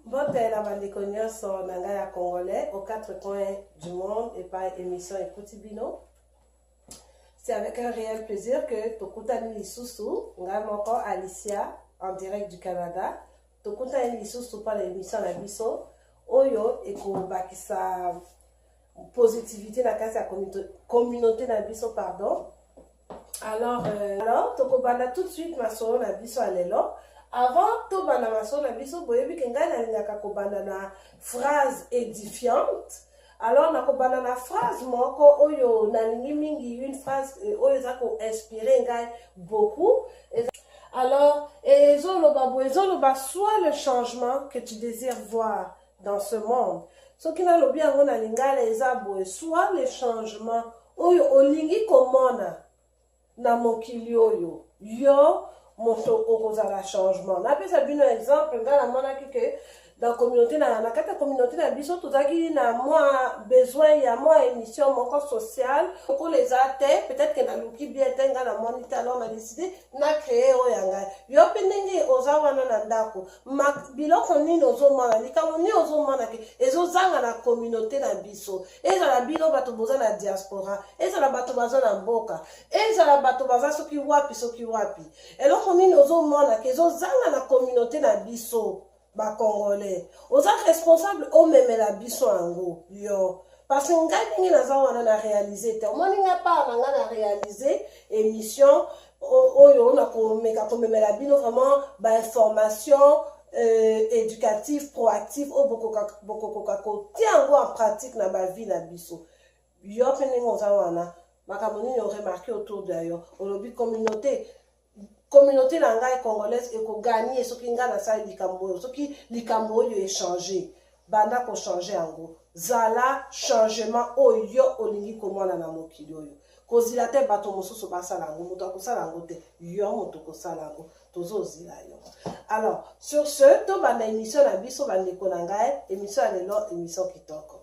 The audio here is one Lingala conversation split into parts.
Bonne la bandeko nyonso na ngai ya congolais aux quatre coins du monde et par émission Ekuti Bino. C'est avec un réel plaisir que tokutani lisusu ngai moko Alicia en direct du Canada. Tokutani lisusu par l'émission na biso oyo ekobakisa positivité na kati ya communauté na biso pardon. Alors tokobanda tout de suite masolo na biso alelo. Avant to bana maso na biso boyebi ke ngai nalingaka kobanda na phrase édifiante. Alors nakobanda na phrase moko oyo nalingi mingi une phrase oyo eza ko inspirer ngai beaucoup. Alors ezoloba soit le changement que tu désires voir dans ce monde. Soki nalobi yango na lingala eza boye soit le changement oyo olingi komona na mokili oyo yo moto okozala changement. Napesa bino exemple nga na mona ke dans communauté na kata communauté na biso tozaki na moi besoin ya moi émission moko sociale pour les athées peut-être que na luki bien tenga na moniteur alors na décidé na créer oyanga yo pendenge ozawana na ndako biloko nini ozomona likambo nini ozomona ke ezozanga na communauté na biso ezala bino bato boza na diaspora ezala bato baza na mboka ezala bato baza soki wapi eloko nini ozomona ke ezozanga na communauté na biso ba congolais oza responsable o memela biso yango yo parce que ngai ndenge naza wana na réaliser te omoni nga part na nga na réaliser émission oyo na komemela bino vraiment ba information éducative proactive o bokokoka kotia yango en pratique na ba vie na biso yo mpe ndenge oza wana makambo nini oremarqué autour de yo olobi communauté na ngai congolaise ekoganie soki nga nasali likambo oyo soki likambo oyo échanger banda kochanger yango zala changement oyo olingi komona na mokili oyo kozila te bato mosusu basala yango moto akosala yango te yo moto kosala yango tozozila yo. Alors sur ce tobanda émission na biso bandeko na ngai émission ya lelo émission kitoko.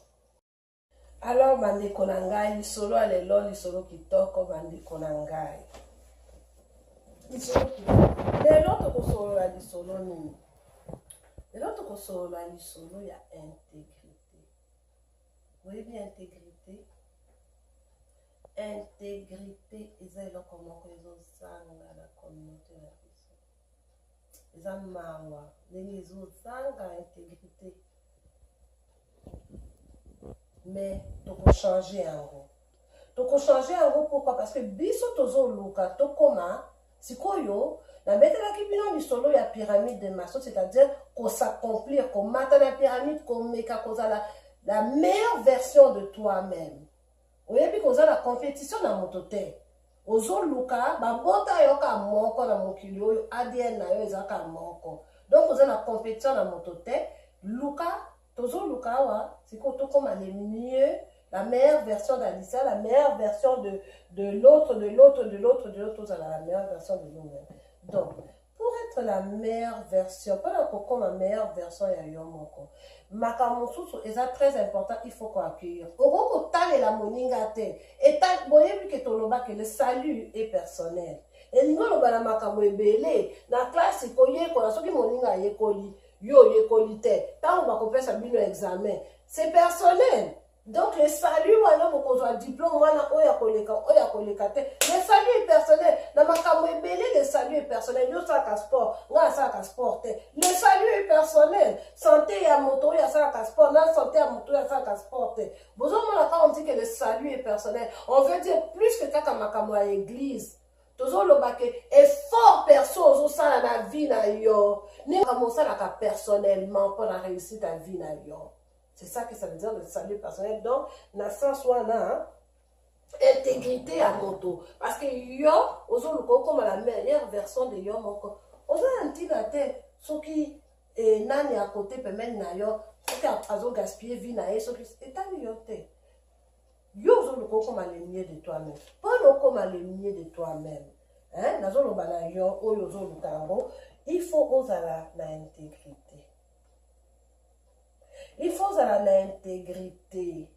Alors bandeko na ngai lisolo ya lelo lisolo kitoko bandeko na ngai lelo tokosolola lisolo nini? Lelo tokosolola lisolo ya intégrité. Oyebi intégrité eza eloko moko ezozanga na communauté na biso eza mawa ndenge ezozanga intégrité mais tokochange yango pourquoi? Parce que biso tozoluka tokoma sikoyo na betelaki bino lisolo ya pyramide de Maslow, c'est-à-dire qu'on s'accomplir, qu'on mata la pyramide, qu'on meka kozala la meilleure version de toi-même. Oyebi kozala la compétition na motote. Ozo luka babota yoka moko na mokili oyo ADN na yo ezaka moko. Donc ozala la compétition na motote, luka tozo luka wa sikoyo tokoma le mieux. La meilleure version d'Alicia, la meilleure version de l'autre, la meilleure version de nous-mêmes. Donc, pour être la meilleure version, pas la meilleure version, il y a eu un moko. Makamosusu, c'est très important, il faut qu'on accueille. Oko tale la moninga te. Et tal, boyebi ke toloba que le salut est personnel. Et nous, le bala makamo ebele, na classe, koye, kona soki moninga yekoli, yo yekoli te. Tant on va couper sa bino examen. C'est personnel. Donc le salut wana bokozwa diplôme wana oya koleka te le salut est personnel na makambo ebele le salut est personnel yo saka sport nga saka sport te le salut est personnel santé ya moto ya saka sport na santé ya moto ya saka sport te bozomona quand on dit que le salut est personnel on veut dire plus que kaka makambo ya église tozoloba ke effort perso ozosala na vie na yo ni makambo osalaka personnellement pour la réussite ta vie na yo. C'est ça que ça veut dire le salut personnel. Donc, na sens wana intégrité à moto. Parce que yo, ozo luko comme la meilleure version de yo moko. Ozo antina te, soki nani à côté permet na yo, soki azo gaspiller vie na ye, soki etani yo te. Yo ozo luko comme le mieux de toi-même. Pas le comme le mieux de toi-même. Hein, nazo lobana yo, oyo ozo lukango, il faut ozala na intégrité. Il faut avoir l'intégrité.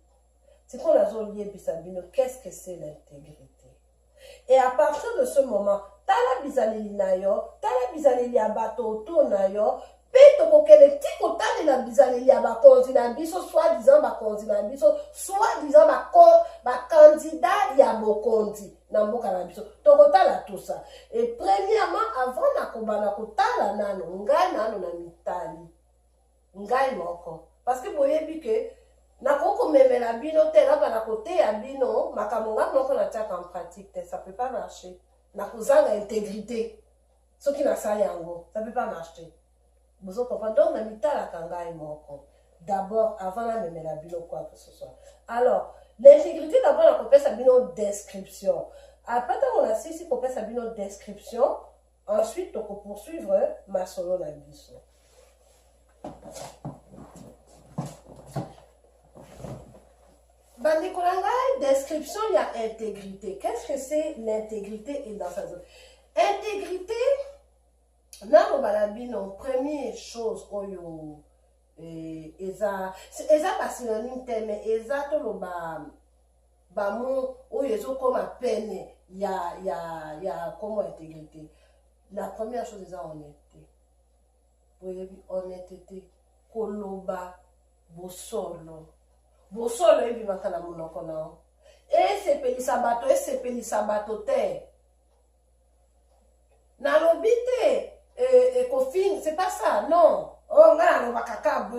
C'est qu'on a zolié bisabino. Qu'est-ce que c'est l'intégrité? Et à partir de ce moment, tala bizaleli na yo, tala bizaleli abato to na yo, pe to kokele ti kotale na bizaleli ya bakonzi na biso, soi-disant bakonzi na biso, soi-disant bakandidat ya bokonzi na mboka na biso. Tokotala tout ça. Et premièrement, avant na kobana kotala nano, ngai nano na mitali. Ngai moko. Parce que boyebi ke nakoko memela bino te na bana kote ya bino, makamonga moko na tiaka en pratique te, ça peut pas marcher. Nakozanga intégrité. Ce qui n'a ça yango, ça peut pas marcher. Vous comprenez? Donc, na mitala kangai moko. D'abord, avant la memela bino quoi que ce soit. Alors, l'intégrité d'abord la kopesa sa bino description. Après on a si kopesa sa bino description, ensuite on peut poursuivre ma solo na biso. Bandikolanga, description, il y a intégrité. Qu'est-ce que c'est l'intégrité et dans sa zone? Intégrité, non, balabino, première chose, oyo, eza pas synonyme, mais eza to lo ba mot, oyo ezo comme à peine, il y a comment intégrité. La première chose, eza honnêteté. Honnêteté, koloba, bosolo. Bosolo ebi makana monoko na. E sepelisa bato te. Na lobite ekofing, c'est pas ça, non. Oh ngana no bakaka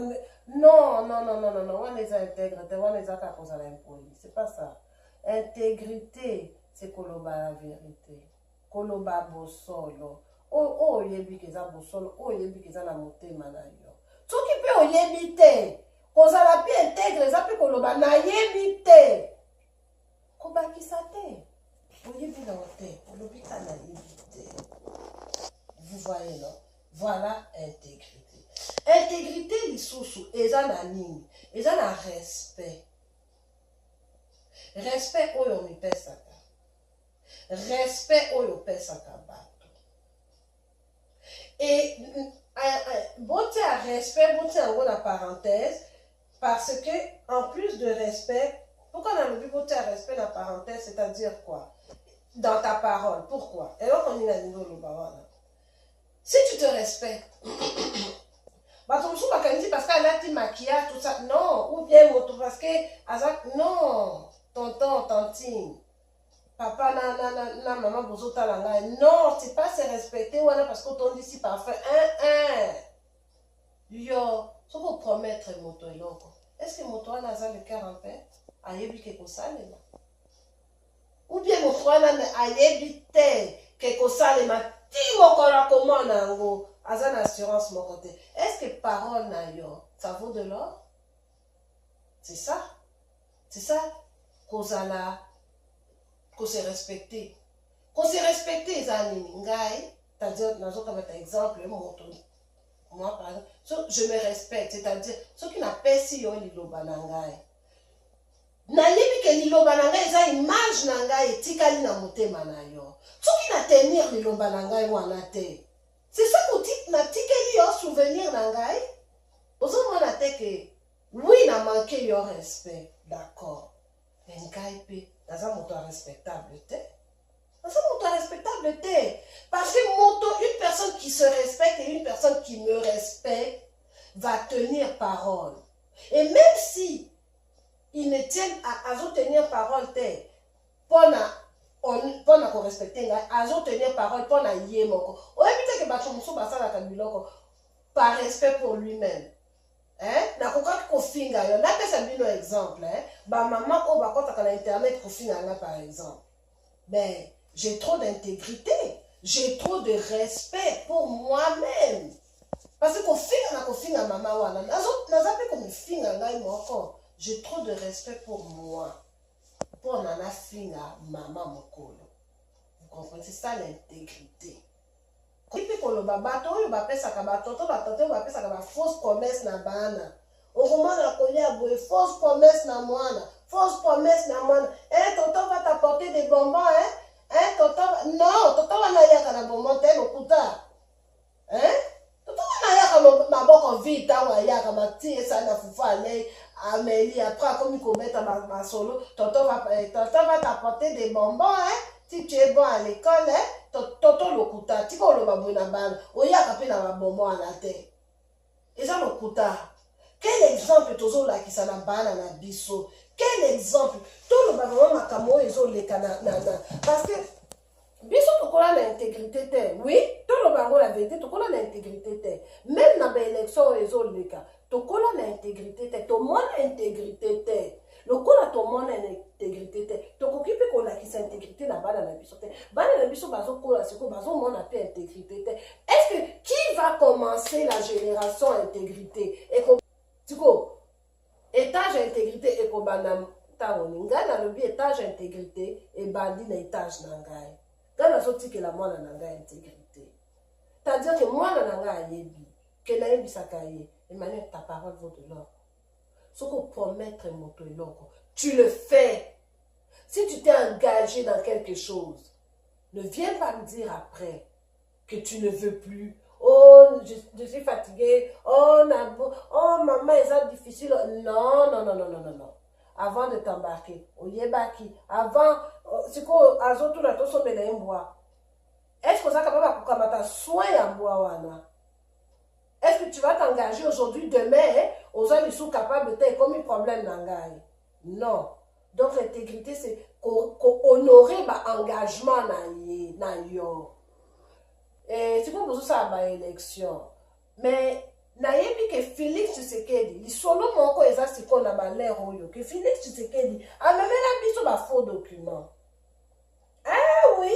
non, on est intégrité, on est à cause de l'impoli, c'est pas ça. Intégrité, c'est koloba la vérité. Koloba bosolo. Oh yebi keza bosolo, oh yebi keza na motema na yo. Soki pe oyebi te. Kozala pi intègre, ça peut koloba na yebi te. Kobakisa te. Oyebi na te. Olobika na yebi te. Vous voyez, non? Voilà intégrité. Intégrité lisusu, eza na nini? Eza na respect. Respect oyo mipesaka. Respect oyo pesaka bato. Et bote à respect, bote en gros la parenthèse, parce que, en plus de respect, pourquoi on a le but de respect dans la parenthèse, c'est-à-dire quoi? Dans ta parole. Pourquoi? Et là, on est à niveau de si tu te respectes, bah, ton sou, parce qu'elle a dit maquillage, tout ça, non. Ou bien, parce que, non. Tonton, tantine. Papa, maman, bozo, talanga. Non, c'est pas se respecter, ou alors parce qu'on t'en dit si parfait. Yo. Ce qu'on promettre moto eloko. Est-ce que moto a le cœur en paix? Ayebi keko salema. Ou bien moto a ayebi te keko salema. Ti mokola comment nango. Azan assurance mon côté. Est-ce que parole na yo, ça vaut de l'or? C'est ça. C'est ça. Kozala. Qu'on se respecter. Qu'on se respecter, zanini. Ngai. C'est-à-dire, dans un exemple, moto. Moi, par exemple, je me respecte, c'est-à-dire, ceux qui n'ont pas si yon liloba nangai. Nayebi ke liloba nangai, eza image nangai, etikali na motema na yo. Ceux qui n'a tenir liloba nangai wana te. C'est ça que na tikeli yo souvenir nangai. Ozo mona te ke, oui, na manqué yo respect, d'accord. Mais ngai pe, naza moto respectable te. Ça moto respectable te. Parce que une personne qui se respecte et une personne qui me respecte va tenir parole. Et même si ils ne tiennent à tenir parole te, pona ko respecter à tenir parole pona yemoko. O éviter que bato muso basala kabiloko par respect pour lui-même. Na koka ko finga yo. Na pesa bino exemple, ba maman o ba kota na internet ko finga nga par exemple. Ben j'ai trop d'intégrité, j'ai trop de respect pour moi-même. Parce que finga maman wana, nazape comme finga ngai moko, j'ai trop de respect pour moi. Pour nana finga maman mokolo. Vous comprenez? C'est ça l'intégrité. Quand il peut ba bato, il va faire ça ba toto, va faire ça ba fausse promesse na bana. Au moment na kolia boy fausse promesse na mwana, fausse promesse na mwana. Toto va t'apporter des bonbons, Toto wana yaka na bonbon te lokuta. Toto wana yaka maboko vite, yaka mati esa na fufa ne Amélie après comme il commet ma solo, Toto va t'apporter des bonbons, Si tu es bon à l'école, Toto lokuta, tu vas le babou na ban, yaka pe na bonbon à la tête. Et ça lokuta. Quel exemple tozola qui s'en a bana na biso? Quel exemple? Tout le bavement makamo ezo le kana parce que biso tokola na intégrité te. Oui, tout le bango la vérité tokola na intégrité te. Même na ba élection ezo leka tokola na intégrité te. To mon intégrité te. Lokola to mon intégrité te. Tokoki pe ko la ki sa intégrité na bana na biso te. Bana na biso bazo kola siko bazo mon na pe intégrité te. Est-ce que qui va commencer la génération intégrité? Et Tiko, étage intégrité et kobana taoni. Ngana lobi étage intégrité et bandi na étage nangai. Ngana soti que la mwana nangai intégrité. C'est-à-dire que moi nangai yebi, que na yebi sakaye, Emmanuel ta parole vaut de l'or. Ce qu'on promettre moto eloko, tu le fais. Si tu t'es engagé dans quelque chose, ne viens pas me dire après que tu ne veux plus. Oh, je suis fatiguée. Oh, maman, c'est difficile. Non, non, non, non, non, non, non. Avant de t'embarquer, au Yebaki, avant, c'est quoi, azoto na toso mena imboa. Est-ce que ça capable de kamata soin à bois? Est-ce que tu vas t'engager aujourd'hui, demain, aux gens qui sont capables de te comme un problème n'angaye? Non. Donc l'intégrité, c'est honorer l'engagement na yo. Et c'est pour ça que élection. Mais nayebi que Félix Tshisekedi, li solo moko eza siko na balère oyo que Félix Tshisekedi a même la biso ba faux document. Ah oui,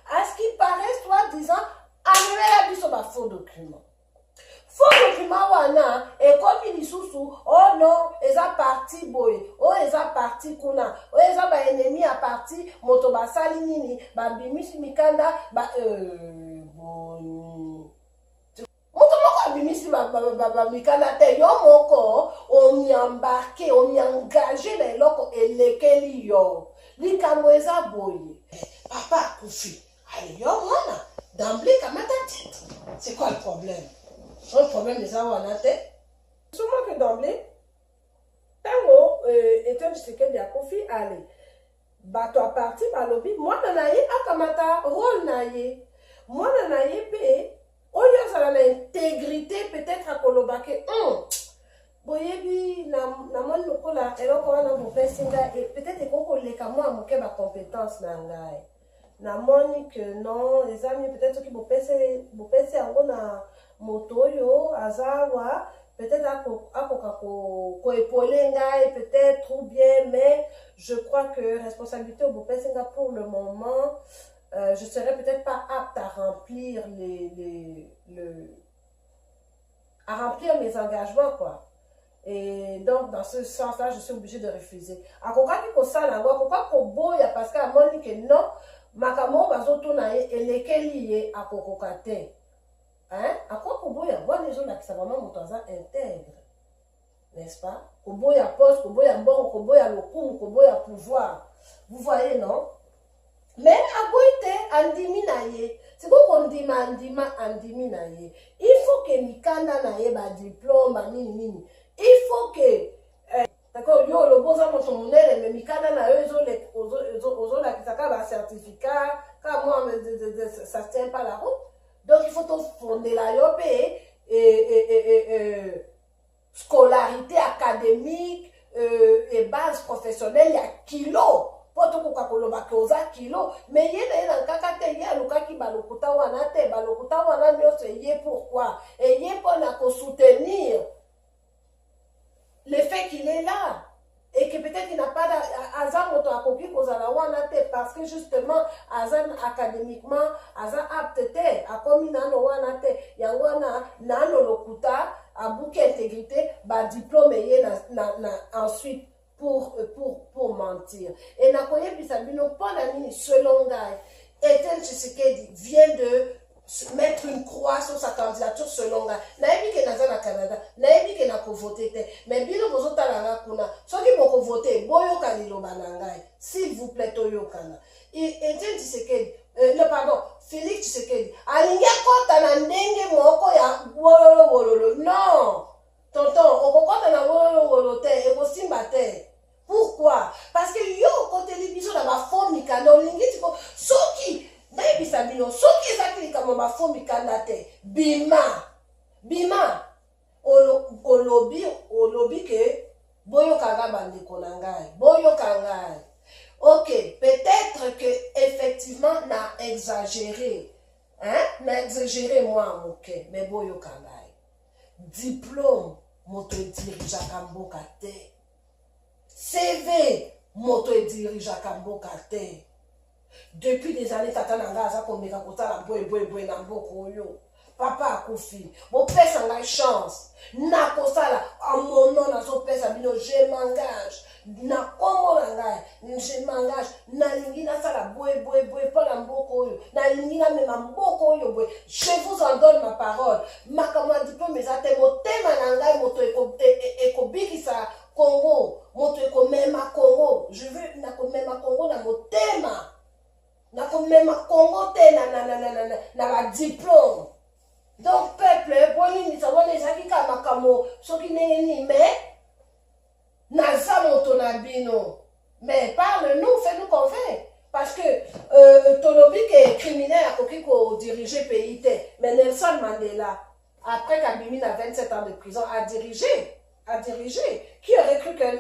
à ce qui paraît soi-disant, a même la biso ba faux document. Faux document wana et comme il sous oh non, eza parti boy, oh eza parti kuna, oh eza ba ennemi à parti moto ba sali nini, ba bimisi mikanda ba mikana te yo moko on y embarqué, on y engagé dans l'oko elekeli yo likambo eza boye papa kufi allez yo mwana d'emblée kamata titre. C'est quoi le problème? Le problème eza wana te seulement que d'emblée tango étant Tshisekedi ya kufi allez bato a parti balobi mwana na ye akamata rôle na ye mwana na ye pe oyo azala na intégrité peut-être à kolobake boyebi na moni lokola eloko wana bopesi ngai peut-être ekokoleka mwa moke bacompétence na ngai na moni que non eza mieux peut-être soki bopesi yango na moto oyo azawa peut-être akoka koepole ngai peut-être ou bien mais je crois que responsabilité au bopesi ngai pour le moment je serais peut-être pas apte à remplir à remplir mes engagements, quoi. Et donc, dans ce sens-là, je suis obligée de refuser. À quoi que ça, là, pourquoi boya parce qu'à mon dit que non, makamo bazoto na et lesquels liés à kokokate. Hein? À quoi boya? Moi, les gens là qui sont vraiment mon intègre. N'est-ce pas? Koboya poste, koboya bon, koboya lokum, koboya pouvoir. Vous voyez, non? Mais aboite andimi na ye. C'est quoi qu'on dit andimi na ye? Il faut que mikanda na ye ba diplôme ba nini. Il faut que d'accord yo le boza mo monele mais mikanda na yo ozo la kisaka ba certificat ka moi ça tient pas la route. Donc il faut te fonder la yo scolarité académique et base professionnelle il y a kilo. Poto kokakoloba koza kilo mais yé na kaka te yé alukaki balokuta wana te balokuta wana nyonso yé pourquoi et yé pona ko soutenir le fait qu'il est là et que peut-être il n'a pas d'azar moto akoki kozala wana te parce que justement azar académiquement azar apte te akomi nano wana te yango wana nano lokuta abuki intégrité ba diplôme yé na ensuite pour mentir. Et Nakoye Bisabino, pendant une selon Gaï, Etienne Tshisekedi vient de mettre une croix sur sa candidature selon Gaï. Naïbi ke naza na Canada, naïbi ke nako voté te, mais bino bozo talanga kuna, soki moko voté, boyo kanilo banangai, s'il vous plaît, toyo kana. Etienne Tshisekedi, non pardon, Félix Tshisekedi, alingia kota na ndenge moko ya wololo, non, tonton, okokota na wololo te, ekosimba te. Pourquoi? Parce que yo côté les bisous dans ma forme mikanda olingi tiko soki na bisabino soki ezaki kama ma forme mikanda te bima olo olobi ke boyokanga bandeko na ngai, boyoka ngai. Ok, peut-être que effectivement na exagéré, hein, na exagéré moi moke, mais boyoka ngai. Diplôme moto edirijaka mboka te. CV moto edirijaka mboka te. Depuis des années tata na ngai aza komeka kotala boye na mboka oyo. Papa akufi, bopesa ngai chance. Na kosala amono nazopesa bino, je m'engage. Na komo na ngai, je m'engage. Na lingi nasala boye pona mboka oyo. Na lingi na mema mboka oyo boye. Je vous en donne ma parole. Makamwa diplôme ezate motema na ngai moto ekobikisa Congo, moto ekomema Congo. Je veux na komema Congo na motema. Na komema Congo te na ba diplôme. Donc, peuple, nous savons les gens qui ont ce qui n'est ni mais, naza motonabino. Mais parle-nous, fais-nous convaincre. Parce que Tolobi qui est criminel à qui dirigé le pays, mais Nelson Mandela, après qu'Abimi a 27 ans de prison, a dirigé. Qui aurait cru qu'un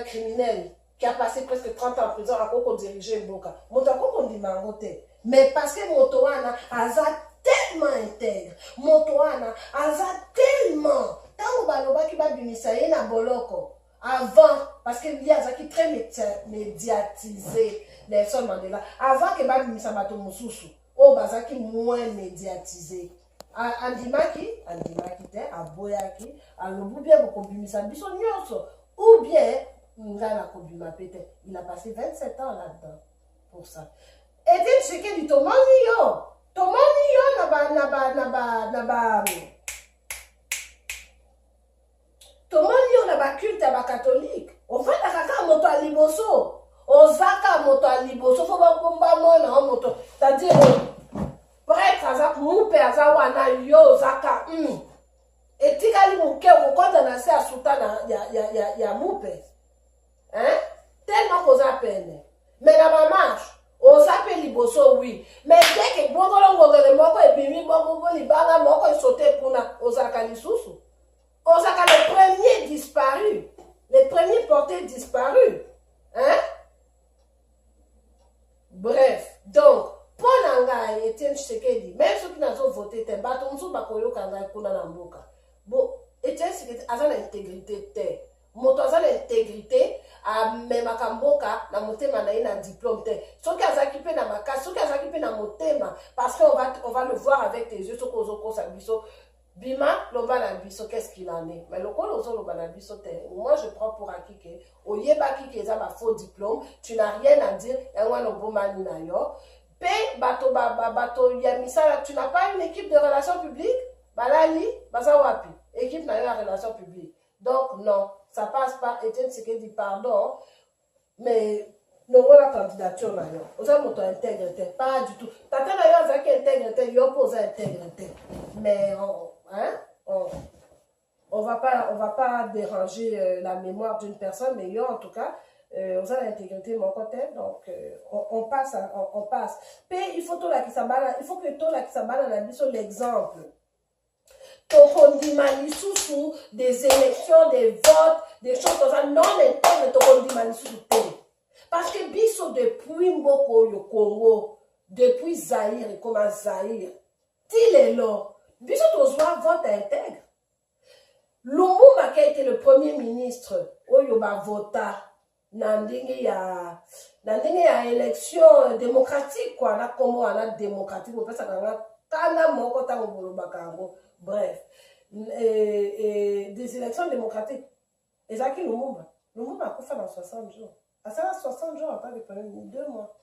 criminel qui a passé presque 30 ans en prison a dirigé Mboka? Motako dit mangote. Mais parce que Motoana a tellement intègre, Motoana aza tellement tango baloba ki babimisa ye na boloko avant, parce que lui azaki très médiatisé, Nelson Mandela, avant que babimisa bato mosusu o bazaki moins médiatisé. Andimaki te aboyaki alobu bien bokobimisa biso nyonso, ou bien ngala kobima pete. Il a passé 27 ans là-dedans pour ça. Et puis ce qui dit tomoni yo na culte ya catholique. On va kaka moto a liboso. Ozaka moto a liboso fo ba bomba mona moto. C'est-à-dire prêtre azak mupe azawana yo zaka etikali muke kokonza na se asutana ya mupe. Hein? Tellement koza peine. Mais na ba marche on s'appelle liboso, oui. Mais dès que Bongolongole moko et Bimi Bongo Libanga moko et sauté pour na Osaka Lisusu. Osaka le premier disparu. Les premiers portés disparus. Hein? Bref. Donc, pour Nanga et Etienne Tshisekedi, même ceux qui n'ont voté, t'es bateau, nous sommes bakoyo kanga et kuna namboka. Bon, Etienne Tshisekedi a l'intégrité te. Moto a l'intégrité. Même à Kamboka, na motema na ina diplôme te. Ceux qui ont occupé na maka, ceux qui ont occupé na motema, parce qu'on va le voir avec tes yeux, ceux qui ont biso. Bima, l'oba na biso, qu'est-ce qu'il en est? Mais le col ozo l'oba na biso te. Moi, je prends pour acquis que, au yeba qui est un faux diplôme, tu n'as rien à dire, et moi, le bon mani na yo. Pe, bato, yamisa, tu n'as pas une équipe de relations publiques? Balali, bazawapi. Équipe na yo la relations publiques. Donc, non. Ça passe pas, Etienne Tshisekedi dit pardon, mais non, la candidature là, on a mon intégrité, pas du tout. Tata là, on a intégrité, il oppose intégrité. Mais on va pas déranger la mémoire d'une personne, mais yo, en tout cas, on a l'intégrité mon côté, donc on passe. Puis il faut que tout là qui s'emballent la vie sur l'exemple. Tokondimani sous des élections, des votes, des choses comme ça, non intègre Tokondimani sous parce que biso depuis Mboko yo Congo, depuis Zaïre, comme Zaïre, Tilelo, biso tozwa vote intègre. Lumumba qui a été le premier ministre, oyo ba vota, nandingi ya élection démocratique, quoi, na Congo, na démocratique, on peut ça kana moko tango boloba kango. Bref, des élections démocratiques. Et Zaki Lumumba a fait dans 60 jours. À ça, 60 jours en tant que premier ministre, 2 mois.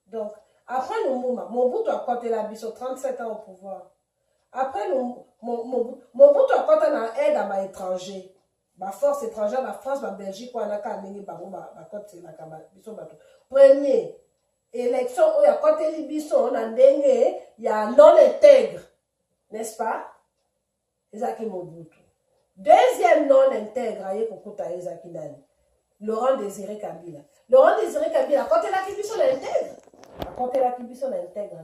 Donc, après Lumumba, Mobutu a compté la biso 37 ans au pouvoir. Après Mobutu a compté dans aide à l'étranger. Ma force étrangère, la France, la Belgique, on a qu'à mener la biso. Premier élection, il y a compté les biso, on a il y a non intègre. N'est-ce pas? Ezaki Mobutu. Deuxième non intègre, Ezaki Nani. Laurent Désiré Kabila. Laurent Désiré Kabila, quand il a qui son intègre. Quand il a qui son intègre,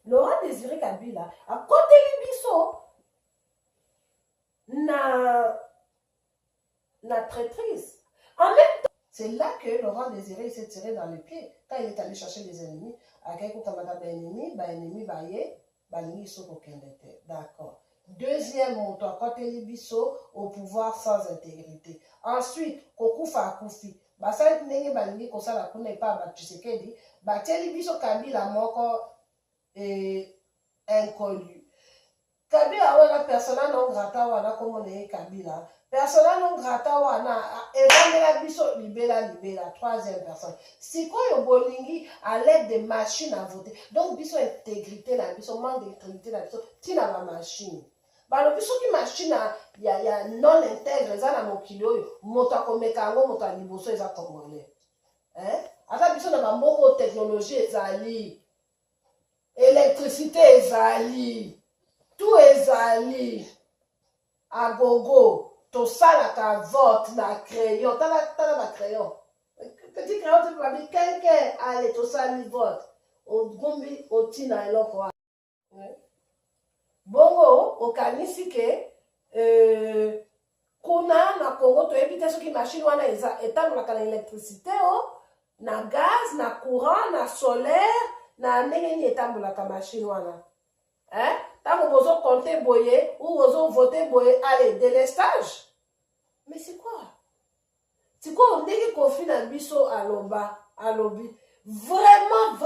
Laurent Désiré Kabila, à côté de Bisso, traîtrise. En même temps, c'est là que Laurent Désiré s'est tiré dans les pieds. Quand il est allé chercher des ennemis, à quelqu'un comme ennemi, d'accord. Deuxième montant, quand il est bisso au pouvoir sans intégrité. Ensuite, Kokufa Akufi. Ça n'est pas comme ça, la cour n'est pas Tshisekedi. Tieli biso Kabila moko inconnu. Kabila wana persona non grata wana comme on est Kabila. Persona non grata wana evangela biso libela. Troisième personne. Si quoi yo bolingi à l'aide des machines à voter. Donc biso intégrité la biso manque d'intégrité la biso tina ma machine. Balobi soki machine ya non intègre eza na mokili oyo moto akomeka yango moto ya liboso eza congolais. Ata biso na bamoko technologie ezali, électricité ezali, tout ezali agogo tosalaka vote na crayon tala ba crayon petit crayon tu peux babi quelqu'un allez tosali vote ogumbi otina eloko wana. Bongo okanisi ke kuna na Congo toyebi te soki machine wana etambolaka na électricité na gaz, na courant, na solaire, na ndenge nini etambolaka machine wana. Tango bozo compter boye ou bozo voter boye, allez, délestage. Mais c'est quoi? C'est quoi ndenge kofi na biso alobi? Vraiment,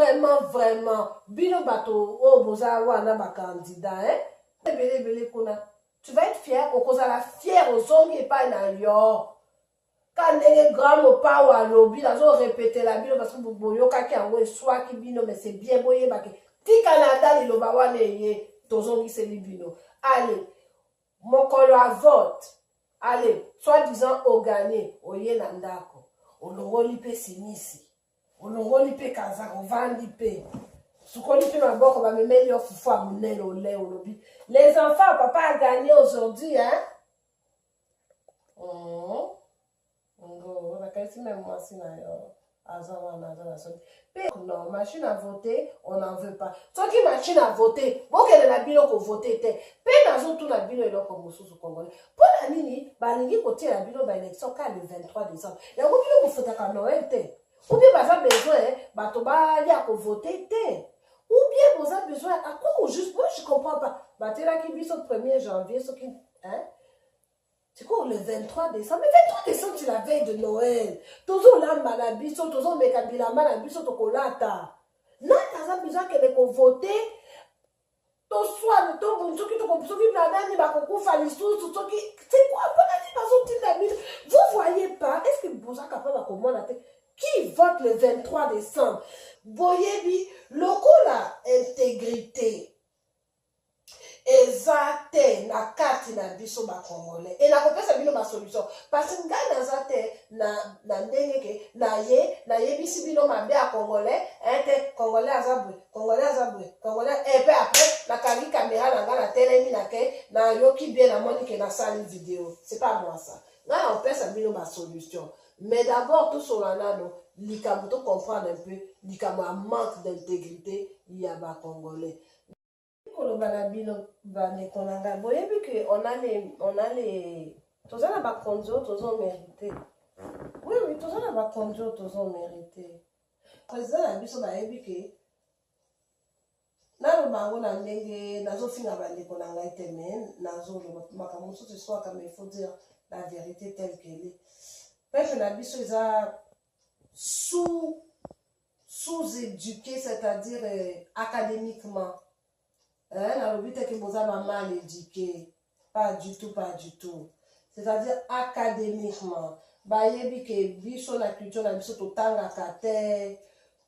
bino bato o boza wana ba candidat, Belé kuna. Tu vas être fier, okozala fier ozongi epai na yo. Quand ndenge grand pa wa lobi, nazo répéter la bino parce que boyo kaki yango eswaki bino, mais c'est bien boye bake. Ti Canada liloba wana ye tozongi seli bino. Allez, mokolo a vote. Allez, soi-disant au gagné, oye na ndako. Olongoli pe simisi. Olongoli pe kazako vandi pe. Sukoli pe maboko ba memeli yo fufu amunene ole olobi. Les enfants, papa a gagné aujourd'hui, non, machine à voter, on n'en veut pas. Soit qui machine à voter, bon qu'elle a bien qu'on voter, peine tout la bino et l'on comme sous congolais. Pour la nini, balingi côté la bino ba élection le 23 décembre. Il y a un peu de faut à Noël, ou bien bah besoin, bah to ba y a qu'on voter, ou bien vous avez besoin, à quoi juste, moi je comprends pas. Bah t'es là qui vit au 1er janvier, ce qui, c'est quoi le 23 décembre? Mais 23 décembre, c'est la veille de Noël. Toujours là, malabiso, toujours mekabila malabiso, tokolata. Non, t'as besoin qu'elle ait voté. To soit, to buntu qui te comprend, qui n'a pas ni bakokufa l'histoire, tout ce qui, c'est quoi? Vous voyez pas? Est-ce que vous êtes capable de comprendre qui vote le 23 décembre? Voyez, lokola intégrité. Ezate na kati na biso ba congolais et na kopesa bino ba solution parce que ngai naza te na ndenge ke na yebisi bino mabe ya congolais te congolais azabwe et puis après na kangi caméra na nga na telemi na ke na yoki bien na moni ke na sali vidéo. C'est pas moi ça. Ngai na kopesa bino ba solution, mais d'abord tout solana no likambo to comprendre un peu likambo a manque d'intégrité ya ba congolais. On a les tous on a pas conduit, tous on mérité. Oui, tous on a pas conduit, tous on mérité. Président a biso ba ebike na lo bango na ndenge nazo finga ba ndeko na ngai te men nazo lo makambo so ce soir comme il faut dire la vérité telle qu'elle est. Peuple na biso eza sous-éduqué, c'est-à-dire académiquement. La lobby que vous avez mal éduqué. Pas du tout. C'est-à-dire académiquement. Bayebi ke biso la culture na biso to tanga kate,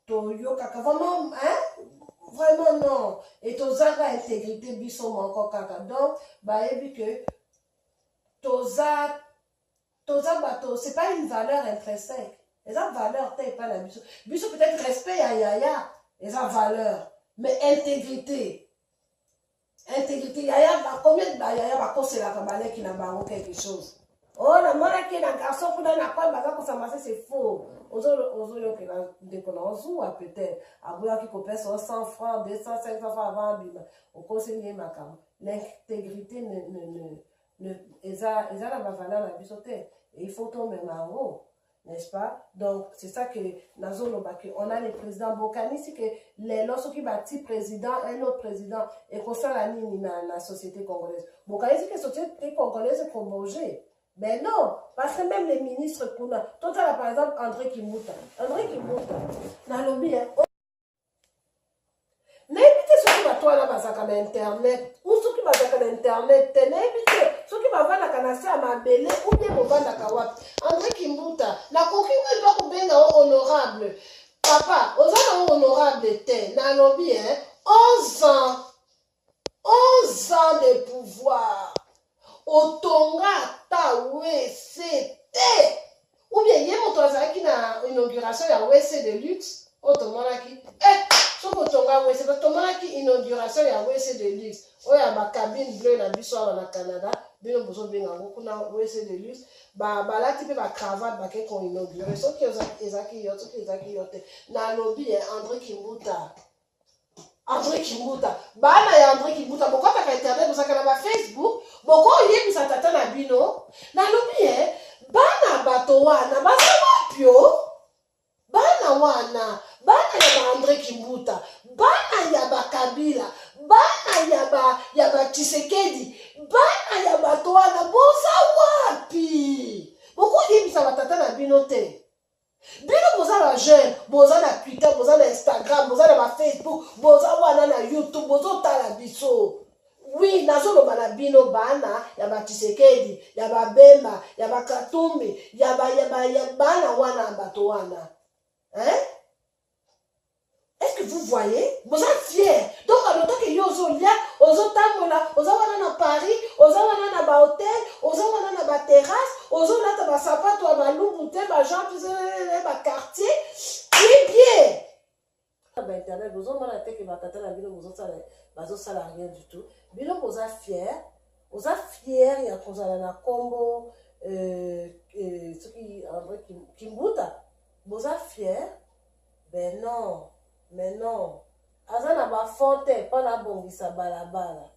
to yoka vraiment, vraiment non. Et to zanga intégrité biso manko kaka. Donc, bayebi ke toza bato, c'est pas une valeur intrinsèque. Les valeur t'es pas la biso. Biso peut-être respect ya, les valeur, mais intégrité. Intégrité, yaya, combien de yaya va causer la cabaret qui n'a pas quelque chose? Oh, la mora qui est un garçon pour n'a pas baga pour s'amasser, c'est faux. Aux autres, qui n'a déconnance ou peut-être, à boire qui coupait 100 francs, 200, 500 francs avant, au conseiller ma cam. L'intégrité eza na bavaleur na biso te. Et il faut tomema yango, n'est-ce pas? Donc c'est ça que nazolobaki, on a le président bokanisi que lelo soki bati président un autre président et kosala nini na société congolaise. Bokanisi que société congolaise est promogée. Mais non, parce que même les ministres kuna, tout à par exemple André Kimbuta, nalobi n'invite ceux qui va toi là bazaka na internet ou ceux qui bazaka na internet te n'invite ceux qui bavandaka na se ya mabele ou bien bovandaka wapi. André Kimbuta nakoki ngeli bakobenga o honorable papa oza na honorable te nalobi 11 ans de pouvoir otonga ta WC te ou bien ye moto azalaki na inauguration ya WC de luxe otomonaki soki otonga WC tomonaki inauguration ya WC de luxe oyo ya bacabine bleu na biso awa na Canada bino bozobenga yango kuna WC de luxe balati mpe bacravate bake koinaugure soki ezalaki yo te nalobi André Kimbuta bana ya André Kimbuta bokotaka internet bozaka na Facebook bokoyebisa tata na bino nalobi bana bato wana baza wapio bana ya André Kimbuta bana ya bakabila bana ya ba Tshisekedi bana ya bato wana boza wapi bokoyebisa batata na bino te. Bino boza na jeune, boza na Twitter, boza na Instagram, boza na Facebook, boza wana na YouTube, boza tala biso. Oui, nazoloba na bino bana ya ba Tshisekedi, ya ba Bemba, ya ba Katumbi, ya bana wana bato wana. Est-ce que vous voyez? Vous êtes fiers. Donc, à l'autre que yozo lia, ozo tamola, ozo wana na Paris, ozo wana na ba hôtel, ozo wana na ba terrasse, ozo lata ba sapato, ba lumbute, ba gens, ba quartier. Très bien. Ba internet, ozo wana te que ba tata na bino ozo sala rien du tout. Bino oza fier ya kozala na kombo ce qui André Kimbuta. Oza fier? Ben non. Mais non, Azana ba fonte, pas la bongisa balabala.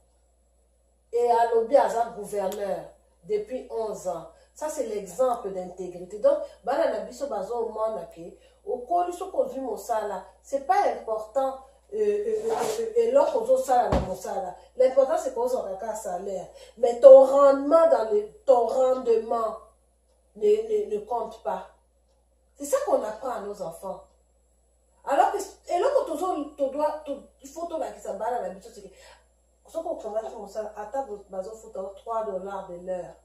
Et Alobi Azan gouverneur depuis 11 ans. Ça, c'est l'exemple d'intégrité. Donc, bana na biso bazo au monde ke au koli so ko vi mosala, c'est pas important et l'autre zo sala na mosala. L'important c'est qu'on aura un salaire. Mais ton rendement ne compte pas. C'est ça qu'on apprend à nos enfants. Alors que et là quand il faut tout là qui s'emballe la biso c'est que ce qu'on travaille sur ça ata bazo futa $3 de l'heure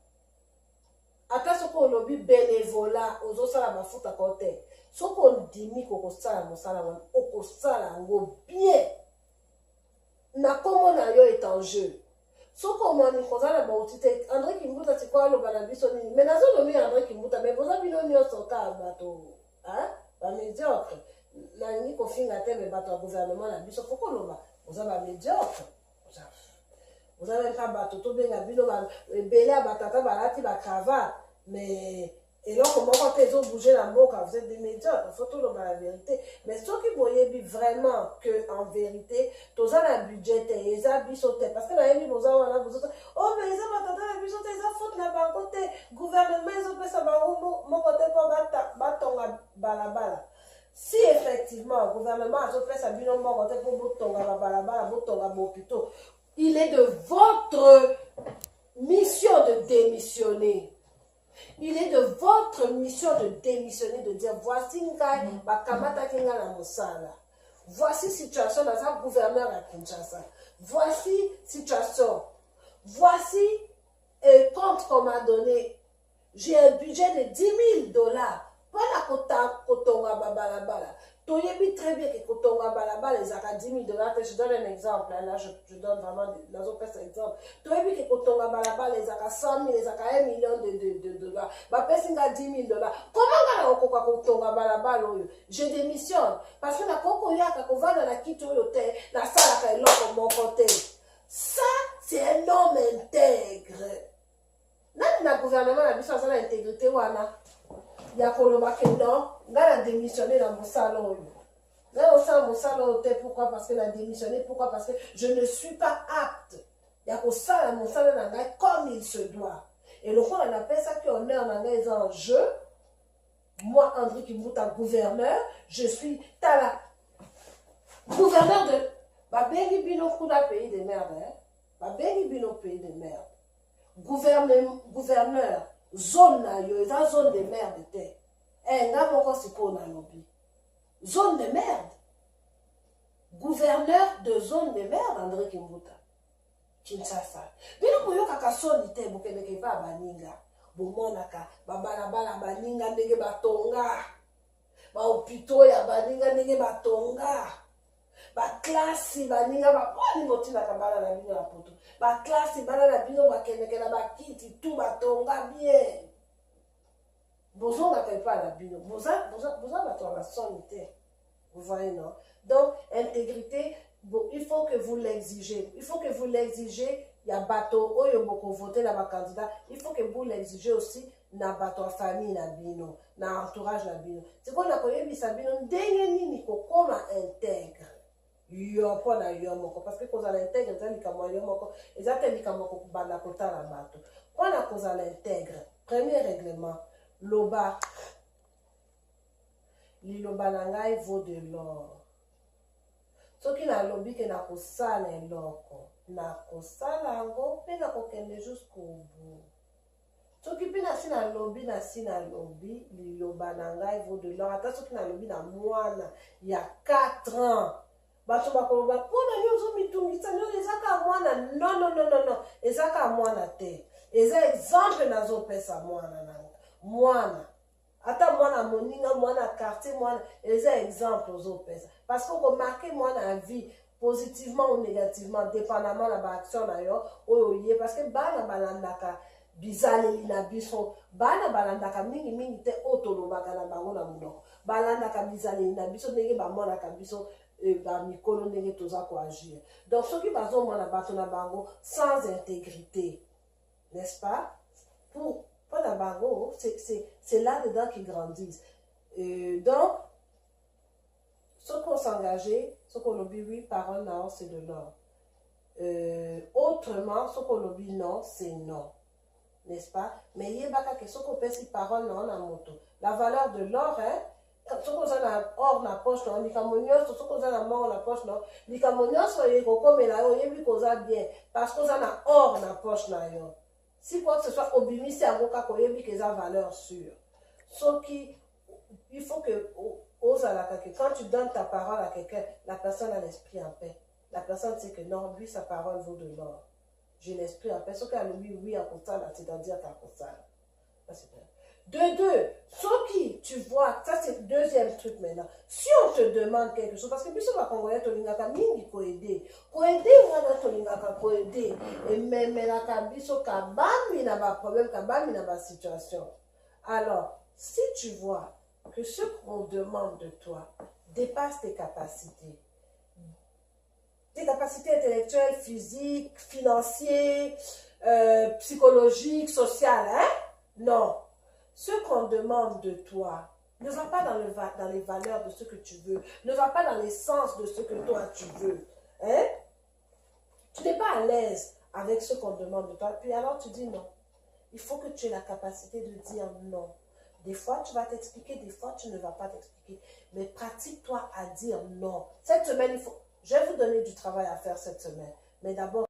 ata ce qu'on lobby bénévolat aux sala ba futa côté ce qu'on dimi ko sala mosala o sala ngo bien na comment na yo est en jeu ce qu'on mani kozala ba utite André Kimbuta c'est quoi le balabiso ni mais nazo nomi André Kimbuta mais vous avez non yo soka bato ba médiocre na ni kofinga te me bato ya gouvernement na biso foko loba oza ba médiocre oza même pas bato to benga bino ba ebele batata balati ba cravate mais eloko moko te ezo bouger na mboka vous êtes des médiocres faut to loba la vérité mais soki boyebi vraiment que en vérité toza na budget te eza biso te parce que na yebi boza wana boza oh mais eza batata na biso te eza faute na bango te gouvernement ezopesa bango moko te mpo batonga balabala. Si effectivement le gouvernement a fait sa bilan pour il est de votre mission de démissionner. Il est de votre mission de démissionner, de dire voici voici situation dans un gouverneur à Kinshasa. Voici situation. Voici compte qu'on m'a donné. J'ai un budget de $10,000. Voilà kotonga balabala. Toyebi très bien que kotonga balabala les aka $10,000. Je donne un exemple. Là, je donne vraiment dans un exemple. Toyebi que kotonga balabala les aka 100,000, les aka $1 million $. Ba pesinga $10,000. Comment ngana okoka kotonga balabala oyo? Je démissionne parce que na koko yaka kovanda na kito oyo te na sala ka eloko moko te. Ça c'est un homme intègre. Nani na gouvernement na biso ça l'intégrité wana. Il y a nga démissionné dans mon salon. Là, au sein de mon salon, pourquoi? Parce que la démissionné, pourquoi? Parce que je ne suis pas apte. Il y a ça, mon salaire comme il se doit. Et le roi, on appelle ça qu'on est en jeu. Moi, André Kimbuta, gouverneur, je suis Tala, gouverneur de Babéri Bino Kouda, pays de merde. Hein? Babéri Bino, pays de merde. Gouverneur, zone, il y a zone de merde. Eh, n'a pas encore si qu'on a lobby. Zone de merde. Gouverneur de zone de merde, André Kimbuta. Kinshasa. Bino boyo kaka soni te bokendeke ba baninga. Bomonaka babalabala baninga ndenge batonga. Ba hôpitaux ya baninga ndenge batonga. Ba classe baninga ba poni motina kabala na bino la poto. Ba classe bala na bino bakendeke na bakiti tout batonga bien. Bozo na pas la bino. Boza batonga soni te. Vous voyez non? Donc intégrité. Bon, il faut que vous l'exigez. Il faut que vous l'exigez. Il y a bateau, il y a beaucoup voté dans ma candidat. Il faut que vous l'exigez aussi dans bateau famille, dans bino, dans entourage, dans bino. C'est qu'on a connu bisabino, dengue ni comme intègre. Yo pas na yo moko parce que cause à l'intègre, ça likamo yo moko, ezate likamo ko banda kota la bateau. Quand la cause à l'intègre, premier règlement, loba. Liloba nangai vaut de l'or. Soki na lobi ke na kosala eloko na kosala yango mpe na kokende jusqu'au bout. Soki mpe na si na lobi liloba na ngai vaut de l'or. Ata soki na lobi na mwana ya 4 ans bato bakoloba mpona nio ozomitungisa nio ezaka mwana non ezaka mwana te. Eza exemple nazopesa mwana nanga mwana ata mwana moninga mwana quartier mwana eza exemple ozopesa parce qu'on remarque mwana vie positivement ou négativement dépendamment de l'action d'ailleurs oye parce que bana balandaka bizaleli na biso bana balandaka mingi te otolobaka na bango na monoko balandaka bizaleli na biso ndenge bamonaka biso bamikolo ndenge toza koagir. Donc soki bazomona bato na bango sans intégrité, n'est-ce pas? Pour c'est là-dedans qu'ils grandissent. Donc, ce qu'on s'engageait, ce qu'on oublie, oui, parole non, c'est de l'or. Autrement, ce qu'on oublie, non, c'est non. N'est-ce pas? Mais il y a que ce qu'on peut si parole non, la moto. La valeur de l'or, hein, ce qu'on a or na poche, non, l'icamonios, ce qu'on a la mort na poche, non, l'icamonios, il y a comme là, il y a vu qu'on a bien, parce qu'on a or na poche, là, si quoi que ce soit obimi, c'est un boka koyebi que ça valeur sûre. Sauf qu'il faut que quand tu donnes ta parole à quelqu'un, la personne a l'esprit en paix. La personne sait que non, lui, sa parole vaut de l'or. J'ai l'esprit en paix. Sauf qu'elle lui, oui, en constat, c'est-à-dire qu'en constat. De deux, sauf qui, tu vois, ça c'est le deuxième truc maintenant. Si on te demande quelque chose, parce que puis on va congolais, tolingaka mingi ko aider. Ko aider, on va tolingaka ko aider. Et même la kabiso kabami na ba problème, kabami na ba situation. Alors, si tu vois que ce qu'on demande de toi dépasse tes capacités intellectuelles, physiques, financières, psychologiques, sociales, hein? Non. Ce qu'on demande de toi ne va pas dans les valeurs de ce que tu veux, ne va pas dans l'essence de ce que toi tu veux. Hein? Tu n'es pas à l'aise avec ce qu'on demande de toi, puis alors tu dis non. Il faut que tu aies la capacité de dire non. Des fois, tu vas t'expliquer, des fois, tu ne vas pas t'expliquer. Mais pratique-toi à dire non. Cette semaine, je vais vous donner du travail à faire cette semaine. Mais d'abord,